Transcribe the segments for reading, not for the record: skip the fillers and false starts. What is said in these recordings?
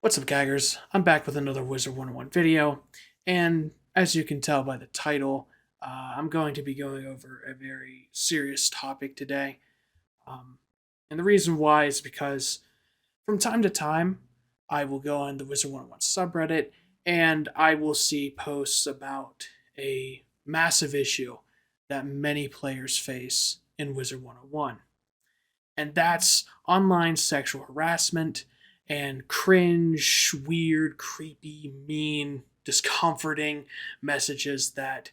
What's up, gaggers? I'm back with another Wizard101 video, and as you can tell by the title, I'm going to be going over a very serious topic today. Um, and the reason why is because from time to time, I will go on the Wizard101 subreddit and I will see posts about a massive issue that many players face in Wizard101, and that's online sexual harassment and cringe, weird, creepy, mean, discomforting messages that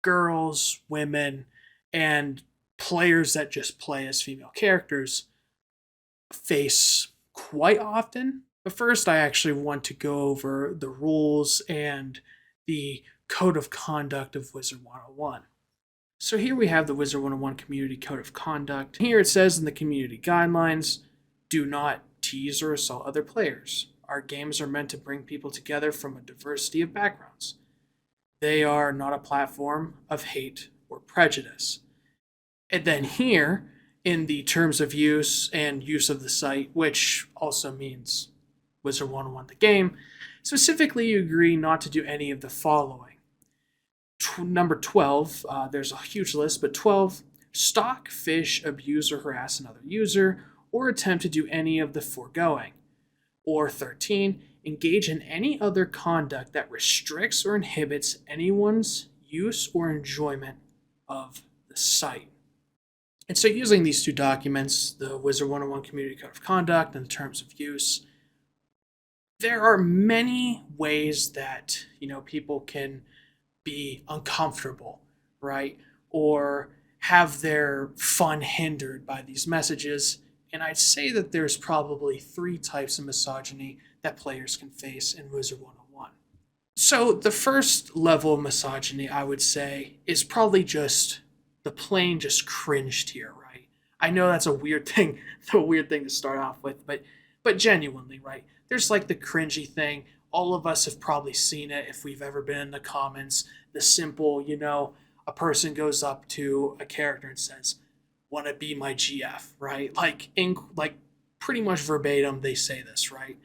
girls, women, and players that just play as female characters face quite often. But first, I actually want to go over the rules and the code of conduct of Wizard 101. So here we have the Wizard 101 Community Code of Conduct. Here it says in the community guidelines, do not tease or assault other players. Our games are meant to bring people together from a diversity of backgrounds. They are not a platform of hate or prejudice. And then here, in the terms of use and use of the site, which also means Wizard 101 the game, specifically you agree not to do any of the following. Number 12, there's a huge list, but 12, stalk, fish, abuse, or harass another user, or attempt to do any of the foregoing. Or 13, engage in any other conduct that restricts or inhibits anyone's use or enjoyment of the site. And so using these two documents, the Wizard 101 Community Code of Conduct and the Terms of Use, there are many ways that, people can be uncomfortable, right? Or have their fun hindered by these messages. And I'd say that there's probably three types of misogyny that players can face in Wizard 101. So the first level of misogyny, I would say, is probably just the plain just cringe tier, right? I know that's a weird thing, a weird thing to start off with, but genuinely, right? There's like the cringy thing. All of us have probably seen it if we've ever been in the comments. The simple, a person goes up to a character and says, "Want to be my GF?" Right? Like pretty much verbatim, they say this, right?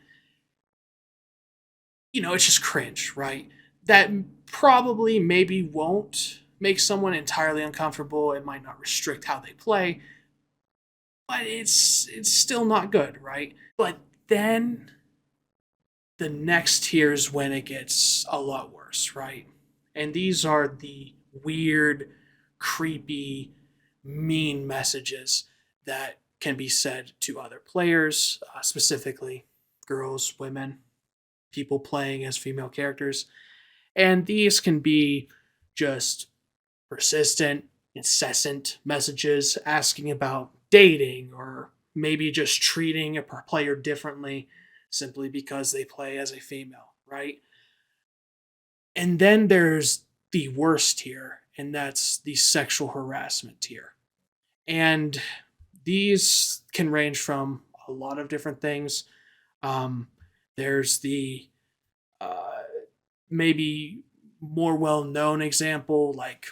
It's just cringe, right? That probably maybe won't make someone entirely uncomfortable. It might not restrict how they play, but it's still not good, right? But then the next tier is when it gets a lot worse, right? And these are the weird, creepy, mean messages that can be said to other players, specifically girls, women, people playing as female characters. And these can be just persistent, incessant messages asking about dating or maybe just treating a player differently simply because they play as a female, right? And then there's the worst tier, and that's the sexual harassment tier. And these can range from a lot of different things. Um, there's the uh, maybe more well known example, like,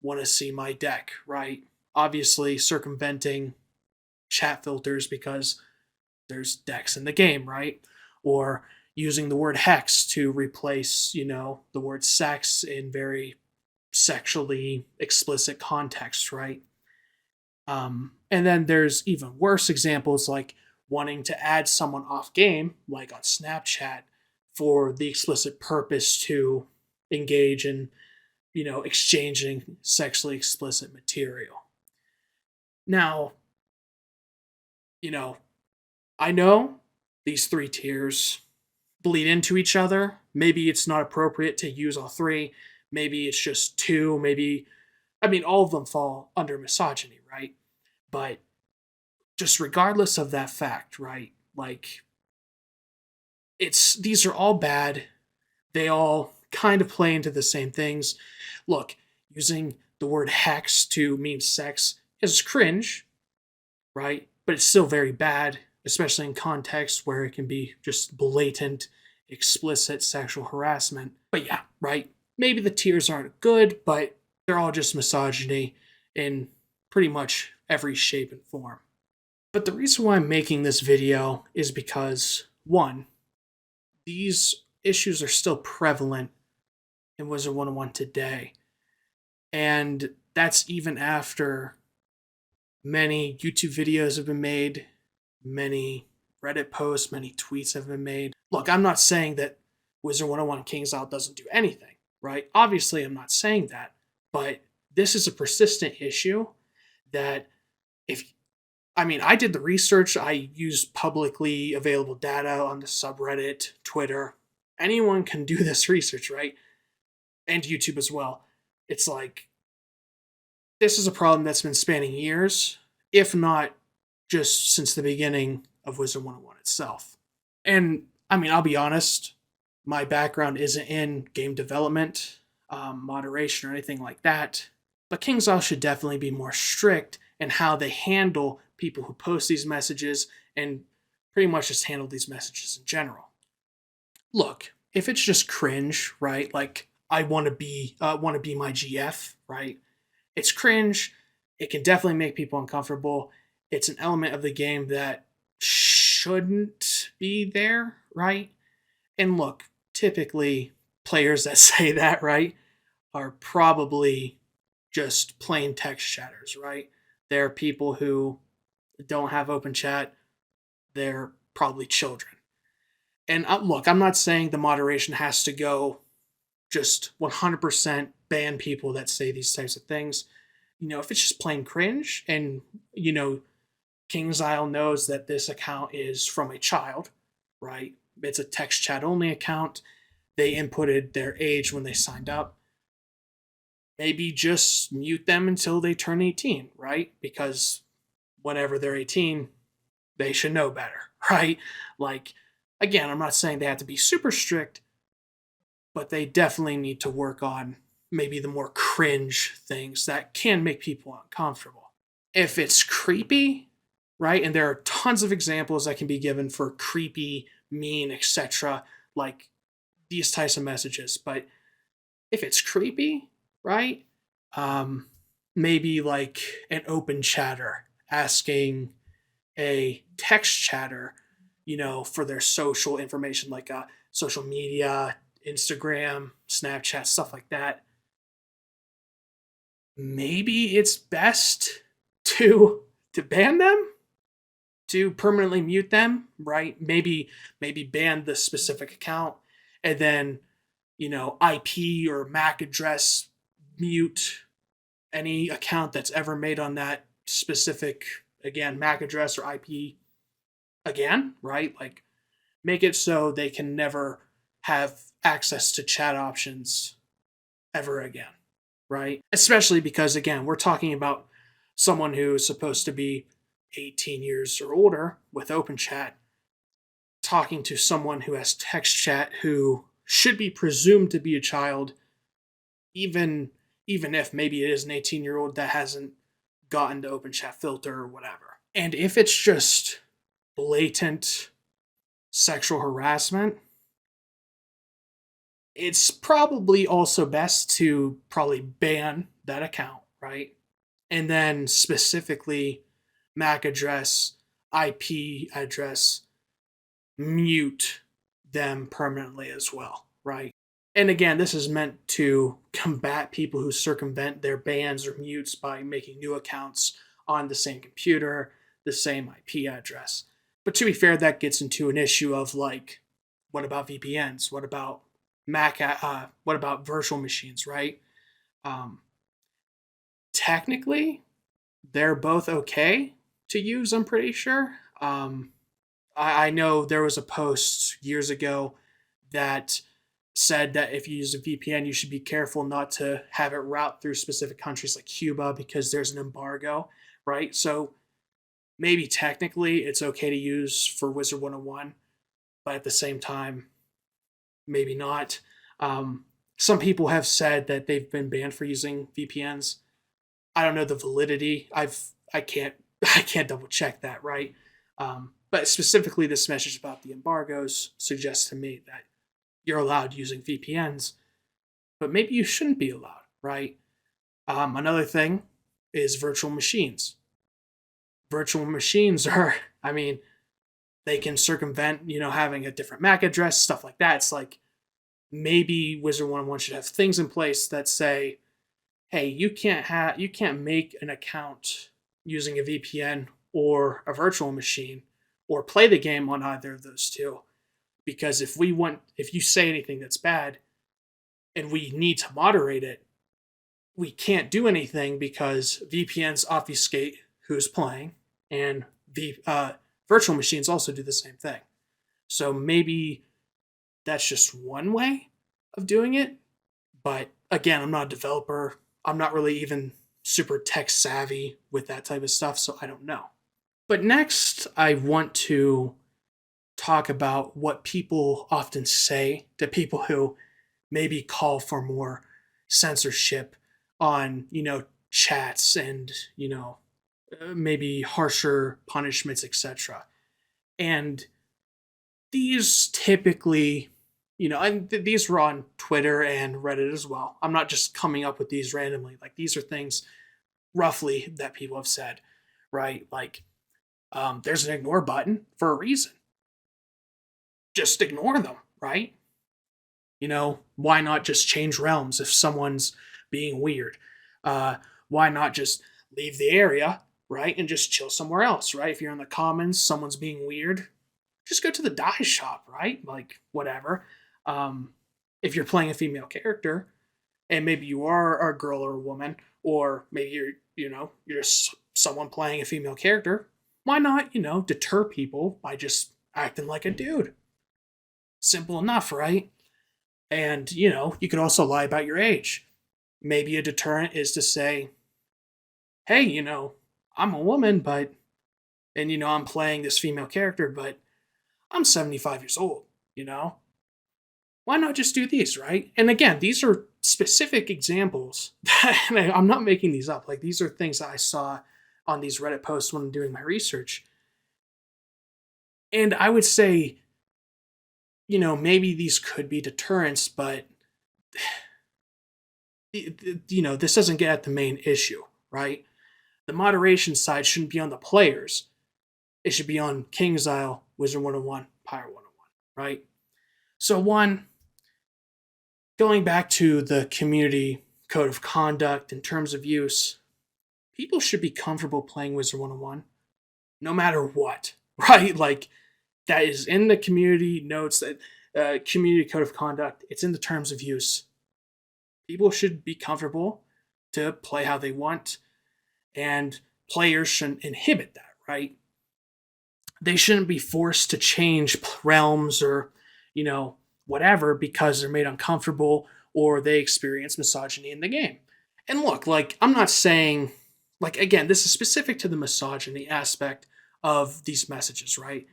want to see my deck, right? Obviously, circumventing chat filters because there's decks in the game, right? Or using the word hex to replace, the word sex in very sexually explicit context, right? And then there's even worse examples like wanting to add someone off game, like on Snapchat, for the explicit purpose to engage in, exchanging sexually explicit material. Now, you know, I know these three tiers bleed into each other. Maybe it's not appropriate to use all three. Maybe it's just two. All of them fall under misogyny, right? But just regardless of that fact, right? Like, these are all bad. They all kind of play into the same things. Look, using the word hex to mean sex is cringe, right? But it's still very bad, especially in context where it can be just blatant, explicit sexual harassment. But yeah, right? Maybe the tiers aren't good, but they're all just misogyny in pretty much every shape and form. But the reason why I'm making this video is because, one, these issues are still prevalent in Wizard 101 today. And that's even after many YouTube videos have been made, many Reddit posts, many tweets have been made. Look, I'm not saying that Wizard 101 KingsIsle doesn't do anything, right? Obviously, I'm not saying that, but this is a persistent issue that if I did the research, I used publicly available data on the subreddit, Twitter. Anyone can do this research, right? And YouTube as well. It's like this is a problem that's been spanning years, if not just since the beginning of Wizard 101 itself. And I'll be honest, my background isn't in game development, moderation, or anything like that. But KingsIsle should definitely be more strict in how they handle people who post these messages and pretty much just handle these messages in general. Look, if it's just cringe, right? Like I want to be my GF, right? It's cringe. It can definitely make people uncomfortable. It's an element of the game that shouldn't be there, right? And look, typically players that say that, right, are probably just plain text chatters, right? They're people who don't have open chat. They're probably children. And look, I'm not saying the moderation has to go just 100% ban people that say these types of things. If it's just plain cringe and, KingsIsle knows that this account is from a child, right? It's a text chat only account. They inputted their age when they signed up. Maybe just mute them until they turn 18, right? Because whenever they're 18, they should know better, right? Like, again, I'm not saying they have to be super strict, but they definitely need to work on maybe the more cringe things that can make people uncomfortable. If it's creepy, right? And there are tons of examples that can be given for creepy, mean, etc., like these types of messages. But if it's creepy, right? Maybe like an open chatter asking a text chatter, for their social information, like social media, Instagram, Snapchat, stuff like that. Maybe it's best to ban them, to permanently mute them, right? Maybe ban the specific account and then, IP or MAC address mute any account that's ever made on that specific, again, MAC address or IP again, right? Like make it so they can never have access to chat options ever again, right? Especially because, again, we're talking about someone who is supposed to be 18 years or older with open chat talking to someone who has text chat who should be presumed to be a child, even if maybe it is an 18-year-old that hasn't gotten the open chat filter or whatever. And if it's just blatant sexual harassment, it's probably also best to probably ban that account, right? And then specifically MAC address, IP address, mute them permanently as well, right? And again, this is meant to combat people who circumvent their bans or mutes by making new accounts on the same computer, the same IP address. But to be fair, that gets into an issue of like, what about VPNs? What about what about virtual machines, right? Technically, they're both okay to use, I'm pretty sure. I know there was a post years ago that said that if you use a VPN, you should be careful not to have it route through specific countries like Cuba because there's an embargo, right? So maybe technically it's okay to use for Wizard 101, but at the same time, maybe not. Some people have said that they've been banned for using VPNs. I don't know the validity. I can't I can't double check that, right? But specifically, this message about the embargoes suggests to me that you're allowed using VPNs, but maybe you shouldn't be allowed, right? Another thing is virtual machines. Virtual machines are, They can circumvent, having a different MAC address, stuff like that. It's like maybe Wizard101 should have things in place that say, hey, you can't make an account using a VPN or a virtual machine or play the game on either of those two. Because if you say anything that's bad and we need to moderate it, we can't do anything because VPNs obfuscate who's playing, and the virtual machines also do the same thing. So maybe that's just one way of doing it. But again, I'm not a developer. I'm not really even super tech savvy with that type of stuff, so I don't know. But next, I want to talk about what people often say to people who maybe call for more censorship on, chats and, maybe harsher punishments, etc. And these typically, and these were on Twitter and Reddit as well. I'm not just coming up with these randomly. Like, these are things roughly that people have said, right? Like, there's an ignore button for a reason. Just ignore them, right? Why not just change realms if someone's being weird? Why not just leave the area, right, and just chill somewhere else, right? If you're in the commons, someone's being weird, just go to the dye shop, right? Like, whatever. If you're playing a female character, and maybe you are a girl or a woman, or maybe you're just someone playing a female character, why not, deter people by just acting like a dude? Simple enough, right? And, you could also lie about your age. Maybe a deterrent is to say, hey, I'm a woman, and I'm playing this female character, but I'm 75 years old, Why not just do these, right? And again, these are specific examples. And I'm not making these up. Like, these are things that I saw on these Reddit posts when I'm doing my research. And I would say, maybe these could be deterrents, but, this doesn't get at the main issue, right? The moderation side shouldn't be on the players. It should be on KingsIsle, Wizard101, Pyre101, right? So one, going back to the community code of conduct in terms of use, people should be comfortable playing Wizard101 no matter what, right? Like, that is in the community notes, that community code of conduct. It's in the terms of use. People should be comfortable to play how they want, and players shouldn't inhibit that, right? They shouldn't be forced to change realms or, whatever because they're made uncomfortable or they experience misogyny in the game. And look, like, I'm not saying, like, again, this is specific to the misogyny aspect of these messages, right?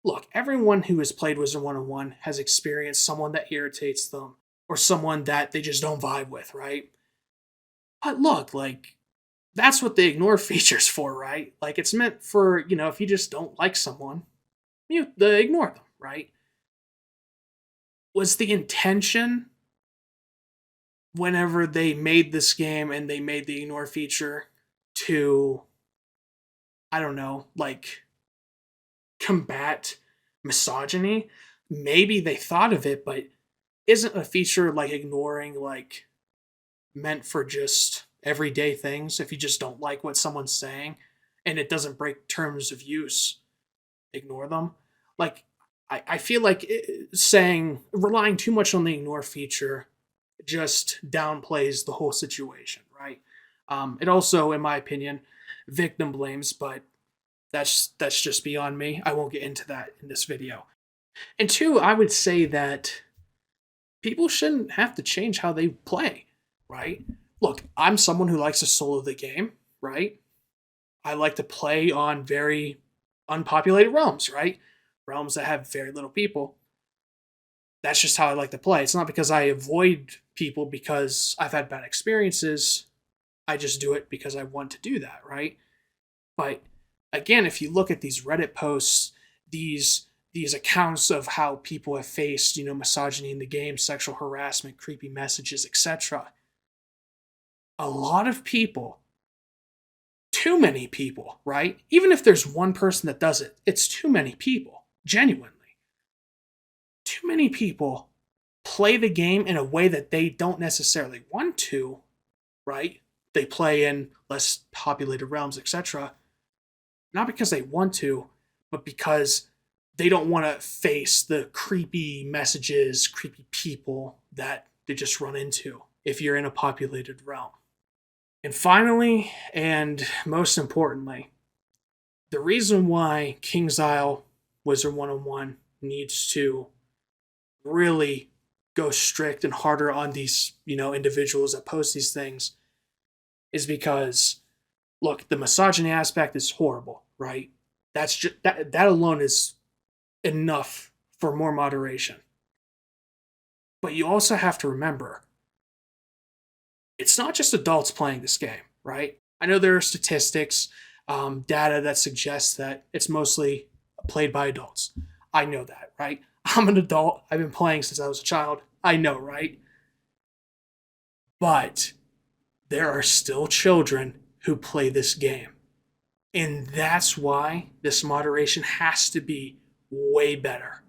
Look, everyone who has played Wizard101 has experienced someone that irritates them or someone that they just don't vibe with, right? But look, like, that's what the ignore feature's for, right? Like, it's meant for, if you just don't like someone, ignore them, right? Was the intention whenever they made this game and they made the ignore feature to, I don't know, like, combat misogyny? Maybe they thought of it, but isn't a feature like ignoring, like, meant for just everyday things? If you just don't like what someone's saying and it doesn't break terms of use, ignore them. Like, I feel like relying too much on the ignore feature just downplays the whole situation, right? It also, in my opinion, victim blames, but that's just beyond me. I won't get into that in this video. And two, I would say that people shouldn't have to change how they play, right? Look, I'm someone who likes to solo the game, right? I like to play on very unpopulated realms, right? Realms that have very little people. That's just how I like to play. It's not because I avoid people because I've had bad experiences. I just do it because I want to do that, right? But again, if you look at these Reddit posts, these accounts of how people have faced, misogyny in the game, sexual harassment, creepy messages, etc. A lot of people, too many people, right? Even if there's one person that does it, it's too many people. Genuinely. Too many people play the game in a way that they don't necessarily want to, right? They play in less populated realms, etc. Not because they want to, but because they don't want to face the creepy messages, creepy people that they just run into if you're in a populated realm. And finally, and most importantly, the reason why King's Isle Wizard 101 needs to really go strict and harder on these, individuals that post these things is because, look, the misogyny aspect is horrible, right? That's just that alone is enough for more moderation. But you also have to remember, it's not just adults playing this game, right? I know there are statistics, data that suggests that it's mostly played by adults. I know that, right? I'm an adult. I've been playing since I was a child. I know, right? But there are still children who play this game. And that's why this moderation has to be way better.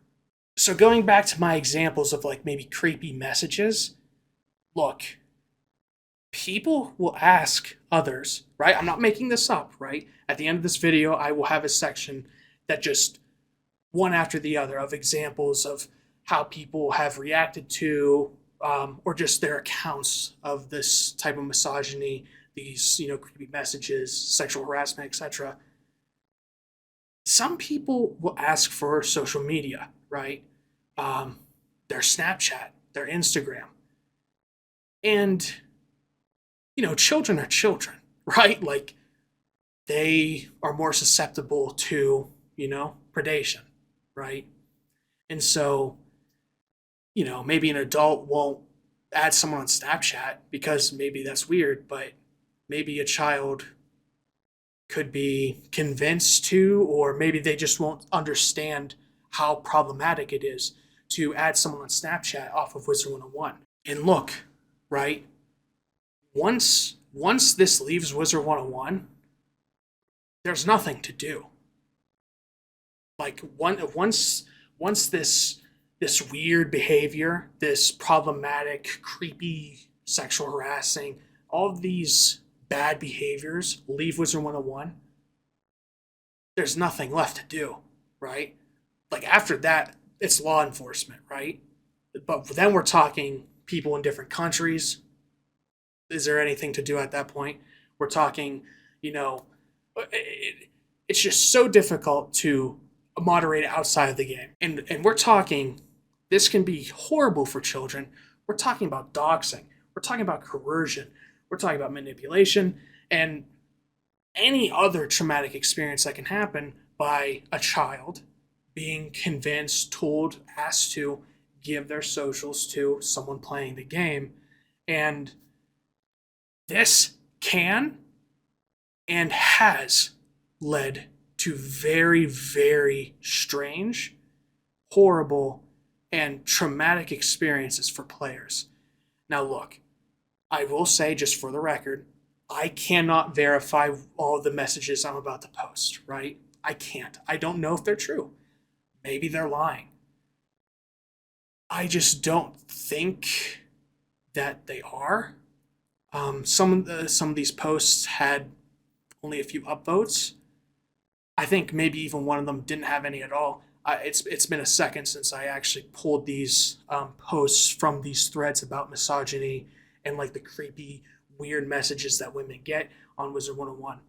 So, going back to my examples of like maybe creepy messages, look, people will ask others, right? I'm not making this up, right? At the end of this video, I will have a section that just one after the other of examples of how people have reacted to or just their accounts of this type of misogyny, these creepy messages, sexual harassment, etc. Some people will ask for social media, right? Their Snapchat, their Instagram, and children are children, right? Like they are more susceptible to predation, right? And so maybe an adult won't add someone on Snapchat because maybe that's weird, but maybe a child could be convinced to, or maybe they just won't understand how problematic it is to add someone on Snapchat off of Wizard 101. And look, right? Once this leaves Wizard 101, there's nothing to do. Like once this weird behavior, this problematic, creepy, sexual harassing, all of these bad behaviors leave Wizard 101, there's nothing left to do, right? Like after that, it's law enforcement, right? But then we're talking people in different countries. Is there anything to do at that point? We're talking, it's just so difficult to moderate outside of the game. And we're talking, this can be horrible for children. We're talking about doxing. We're talking about coercion. We're talking about manipulation and any other traumatic experience that can happen by a child being convinced, told, asked to give their socials to someone playing the game. And this can and has led to very, very strange, horrible, and traumatic experiences for players. Now, look, I will say, just for the record, I cannot verify all the messages I'm about to post, right? I can't. I don't know if they're true. Maybe they're lying. I just don't think that they are. Some of these posts had only a few upvotes. I think maybe even one of them didn't have any at all. It's been a second since I actually pulled these posts from these threads about misogyny and like the creepy, weird messages that women get on Wizard 101.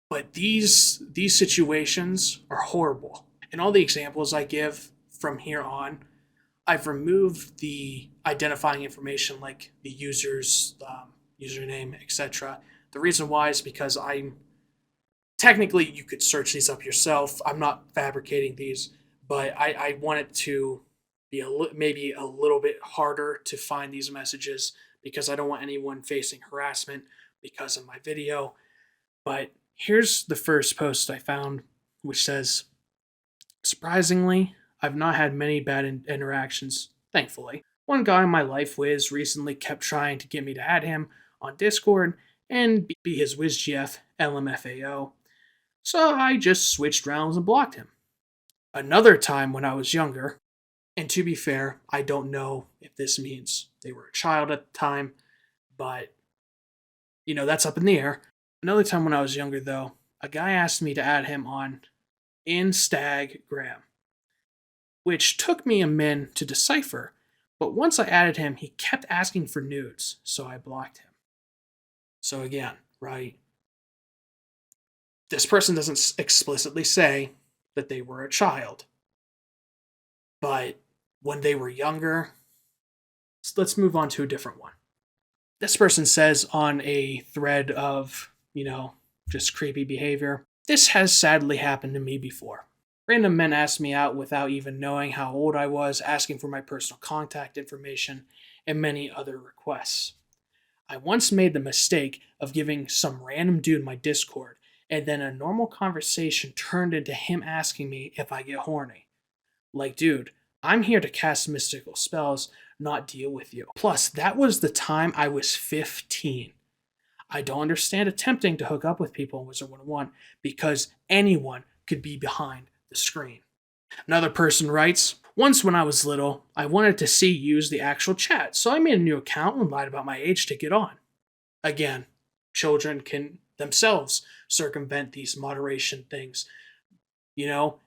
But these situations are horrible. And all the examples I give from here on, I've removed the identifying information like the user's username, etc. The reason why is because technically you could search these up yourself. I'm not fabricating these, but I want it to be maybe a little bit harder to find these messages because I don't want anyone facing harassment because of my video. But here's the first post I found, which says, surprisingly, I've not had many bad interactions, thankfully. One guy in my life, Wiz, recently kept trying to get me to add him on Discord and be his WizGF LMFAO, so I just switched realms and blocked him. Another time when I was younger, and to be fair, I don't know if this means they were a child at the time, but that's up in the air. Another time when I was younger, though, a guy asked me to add him on Instagram, which took me a minute to decipher. But once I added him, he kept asking for nudes, so I blocked him. So again, right? This person doesn't explicitly say that they were a child, but when they were younger, let's move on to a different one. This person says on a thread of, just creepy behavior, this has sadly happened to me before. Random men asked me out without even knowing how old I was, asking for my personal contact information, and many other requests. I once made the mistake of giving some random dude my Discord, and then a normal conversation turned into him asking me if I get horny. Like, dude, I'm here to cast mystical spells, not deal with you. Plus, that was the time I was 15. I don't understand attempting to hook up with people in Wizard 101 because anyone could be behind the screen. Another person writes, once when I was little, I wanted to use the actual chat, so I made a new account and lied about my age to get on. Again, children can themselves circumvent these moderation things.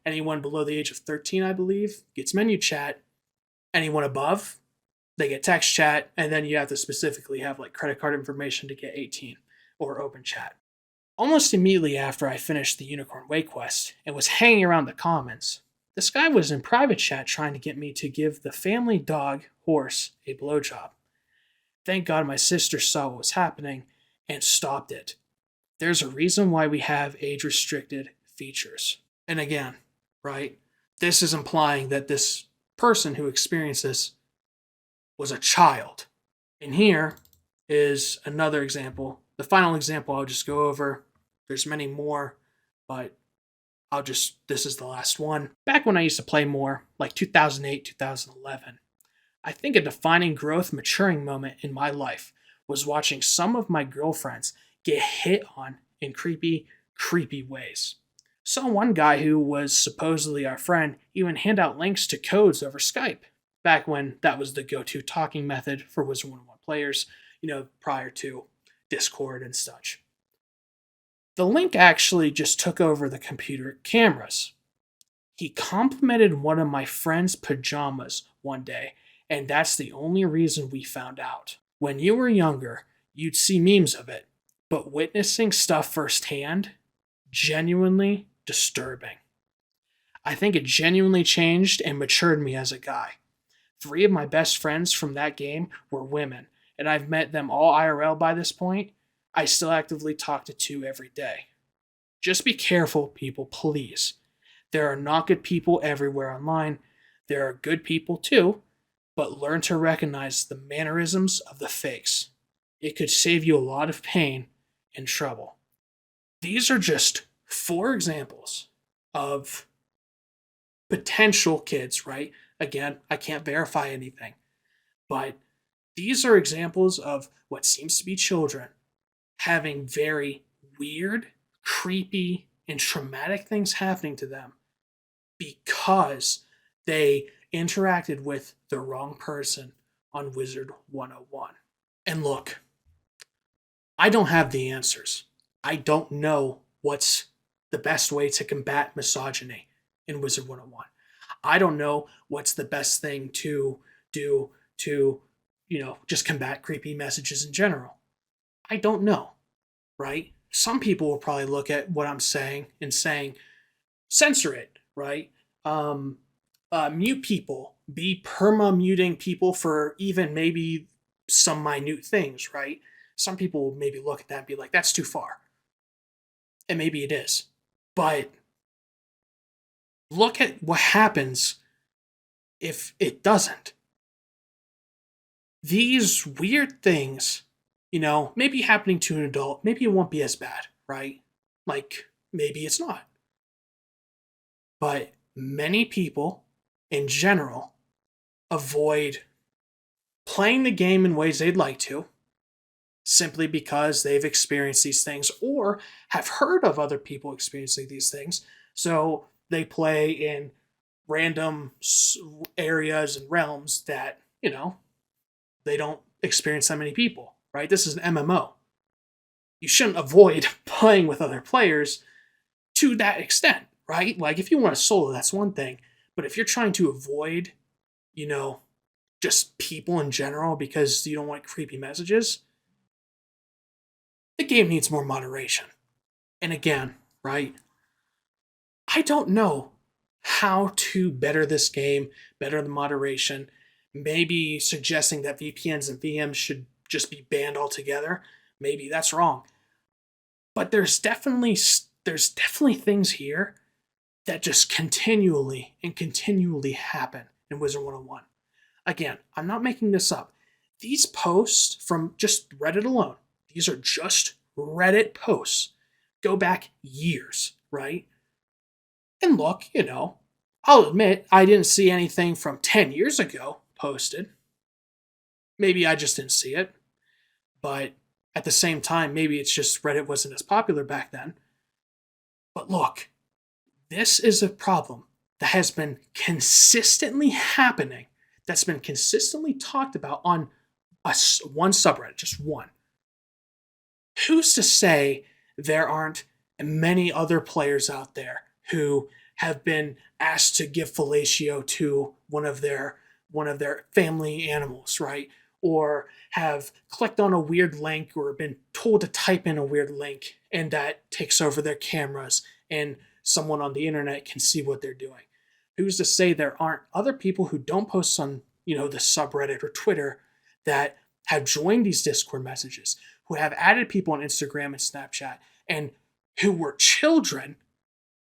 Anyone below the age of 13, I believe, gets menu chat. Anyone above, they get text chat, and then you have to specifically have credit card information to get 18 or open chat. Almost immediately after I finished the Unicorn Way quest and was hanging around the commons, this guy was in private chat trying to get me to give the family dog horse a blowjob. Thank God my sister saw what was happening and stopped it. There's a reason why we have age-restricted features. And again, right, this is implying that this person who experienced this was a child. And here is another example. The final example I'll just go over. There's many more, but this is the last one. Back when I used to play more, like 2008, 2011, I think a defining growth maturing moment in my life was watching some of my girlfriends get hit on in creepy ways. Saw one guy who was supposedly our friend even hand out links to codes over Skype, back when that was the go-to talking method for Wizard 101 players, prior to Discord and such. The link actually just took over the computer cameras. He complimented one of my friend's pajamas one day, and that's the only reason we found out. When you were younger, you'd see memes of it, but witnessing stuff firsthand, genuinely disturbing. I think it genuinely changed and matured me as a guy. 3 of my best friends from that game were women, and I've met them all IRL by this point. I still actively talk to 2 every day. Just be careful, people, please. There are not good people everywhere online. There are good people too, but learn to recognize the mannerisms of the fakes. It could save you a lot of pain and trouble. These are just 4 examples of potential kids, right? Again, I can't verify anything, but these are examples of what seems to be children having very weird, creepy, and traumatic things happening to them because they interacted with the wrong person on Wizard 101. And look, I don't have the answers. I don't know what's the best way to combat misogyny in Wizard 101. I don't know what's the best thing to do to, just combat creepy messages in general. I don't know, right? Some people will probably look at what I'm saying and saying, censor it, right? Mute people, be perma-muting people for even maybe some minute things, right? Some people will maybe look at that and be like, that's too far. And maybe it is. But look at what happens if it doesn't. These weird things, maybe happening to an adult, maybe it won't be as bad, right? Maybe it's not. But many people, in general, avoid playing the game in ways they'd like to, simply because they've experienced these things or have heard of other people experiencing these things. So they play in random areas and realms that, they don't experience that many people, right? This is an MMO. You shouldn't avoid playing with other players to that extent, right? Like, if you want to solo, that's one thing. But if you're trying to avoid, you know, just people in general because you don't want creepy messages, the game needs more moderation. And again, right? I don't know how to better this game, better the moderation. Maybe suggesting that VPNs and VMs should just be banned altogether. Maybe that's wrong. But there's definitely things here that just continually happen in Wizard101. Again, I'm not making this up. These posts from just Reddit alone, these are just Reddit posts, go back years, right? And look, I'll admit I didn't see anything from 10 years ago posted. Maybe I just didn't see it. But at the same time, maybe it's just Reddit wasn't as popular back then. But look, this is a problem that has been consistently happening, that's been consistently talked about on one subreddit, just one. Who's to say there aren't many other players out there who have been asked to give fellatio to one of their family animals, right? Or have clicked on a weird link or been told to type in a weird link, and that takes over their cameras and someone on the internet can see what they're doing. Who's to say there aren't other people who don't post on, the subreddit or Twitter that have joined these Discord messages, who have added people on Instagram and Snapchat, and who were children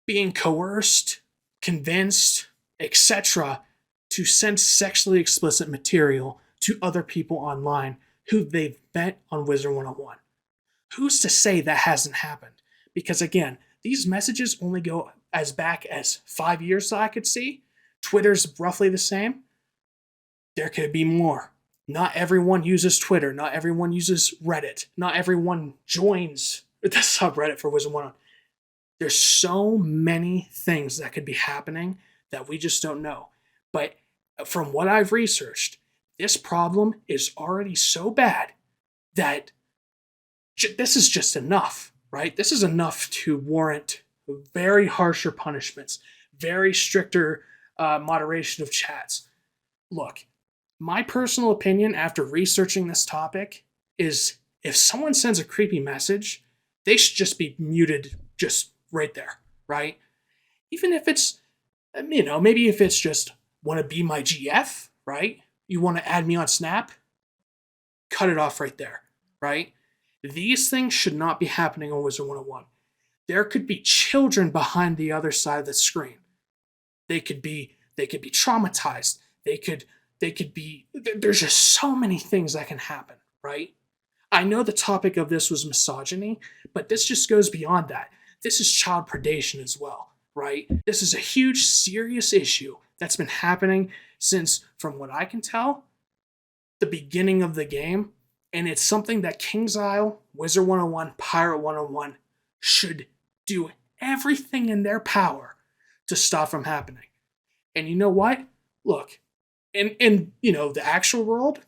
being coerced, convinced, etc., to send sexually explicit material to other people online who they've met on Wizard101. Who's to say that hasn't happened? Because again, these messages only go as back as 5 years that I could see. Twitter's roughly the same. There could be more. Not everyone uses Twitter. Not everyone uses Reddit. Not everyone joins the subreddit for Wizard101. There's so many things that could be happening that we just don't know. But from what I've researched, this problem is already so bad that this is just enough, right? This is enough to warrant very harsher punishments, very stricter moderation of chats. Look, my personal opinion after researching this topic is if someone sends a creepy message, they should just be muted just right there, right? Even if it's, maybe if it's just want to be my GF, right? You want to add me on Snap? Cut it off right there, right? These things should not be happening on Wizard101. There could be children behind the other side of the screen. They could be traumatized. They could be, there's just so many things that can happen, right? I know the topic of this was misogyny, but this just goes beyond that. This is child predation as well, right? This is a huge, serious issue that's been happening since, from what I can tell, the beginning of the game. And it's something that KingsIsle, Wizard101, Pirate101 should do everything in their power to stop from happening. And you know what? Look, in the actual world,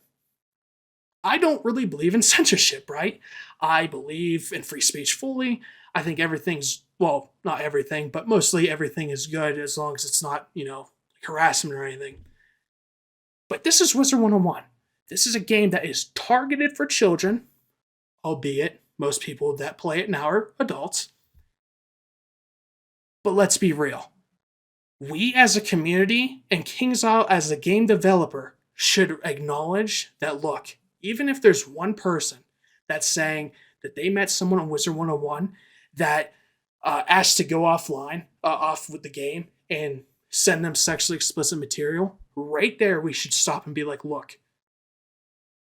I don't really believe in censorship, right? I believe in free speech fully. I think everything's, well, not everything, but mostly everything is good as long as it's not, harassment or anything. But this is Wizard101. This is a game that is targeted for children, albeit most people that play it now are adults. But let's be real. We as a community and KingsIsle as a game developer should acknowledge that, look, even if there's one person that's saying that they met someone on Wizard101 that asked to go offline, off with the game, and send them sexually explicit material, right there we should stop and be like, look,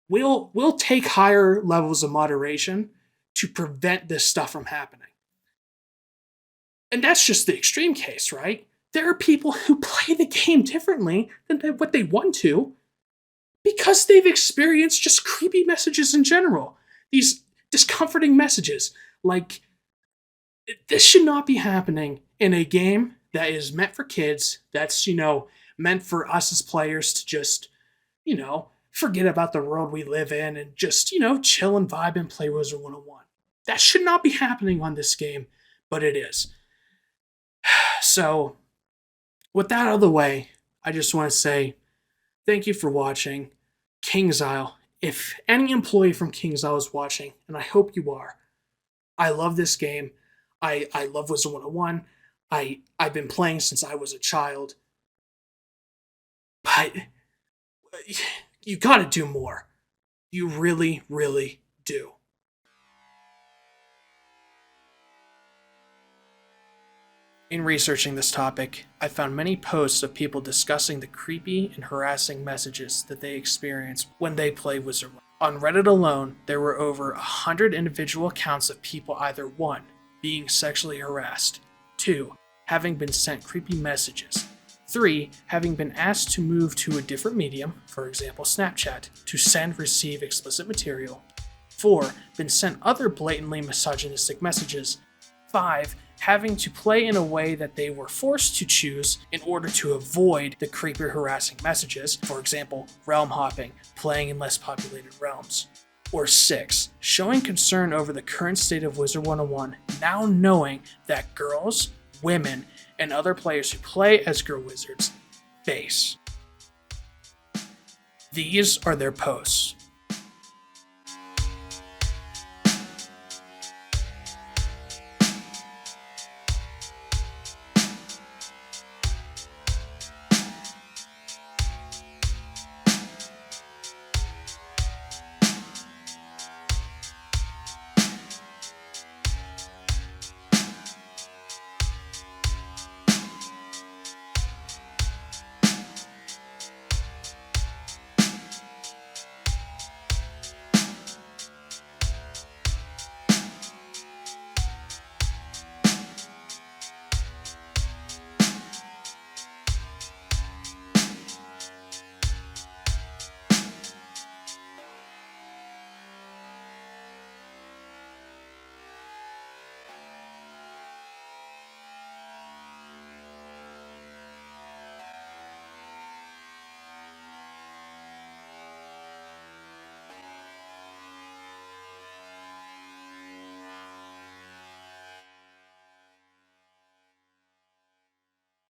we'll take higher levels of moderation to prevent this stuff from happening. And that's just the extreme case, right? There are people who play the game differently than what they want to because they've experienced just creepy messages in general. These discomforting messages. Like, this should not be happening in a game that is meant for kids, that's, meant for us as players to just, forget about the world we live in and just, chill and vibe and play Wizard 101. That should not be happening on this game, but it is. So, with that out of the way, I just want to say thank you for watching. King's Isle. If any employee from King's Isle is watching, and I hope you are, I love this game. I love Wizard 101. I've been playing since I was a child. But you gotta do more. You really, really do. In researching this topic, I found many posts of people discussing the creepy and harassing messages that they experience when they play Wizard 1. On Reddit alone, there were over 100 individual accounts of people either 1. Being sexually harassed, 2. Having been sent creepy messages, 3. Having been asked to move to a different medium, for example Snapchat, to receive explicit material, 4. Been sent other blatantly misogynistic messages, 5. Having to play in a way that they were forced to choose in order to avoid the creepy harassing messages, for example, realm hopping, playing in less populated realms. Or 6, showing concern over the current state of Wizard 101, now knowing that girls, women, and other players who play as girl wizards face. These are their posts.